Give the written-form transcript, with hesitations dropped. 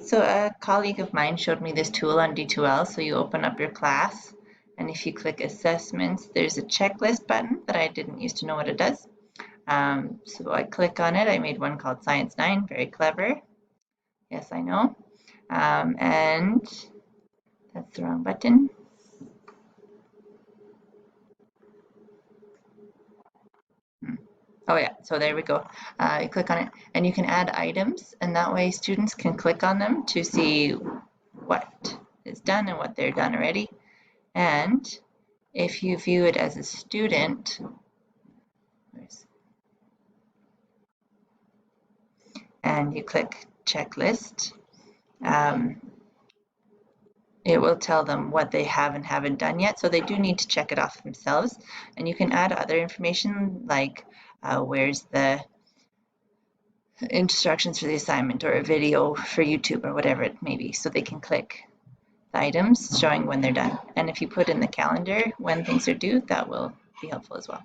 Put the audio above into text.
So a colleague of mine showed me this tool on d2L. So you open up your class, and if you click assessments, there's a checklist button that I didn't used to know what it does. So I click on it. I made one called Science 9, very clever. Yes, I know. And that's the wrong button. Oh yeah, so there we go. You click on it and you can add items, and that way students can click on them to see what is done and what they're done already. And if you view it as a student, and you click checklist, it will tell them what they have and haven't done yet. So they do need to check it off themselves. And you can add other information like where's the instructions for the assignment, or a video for YouTube, or whatever it may be. So they can click the items showing when they're done. And if you put in the calendar when things are due, that will be helpful as well.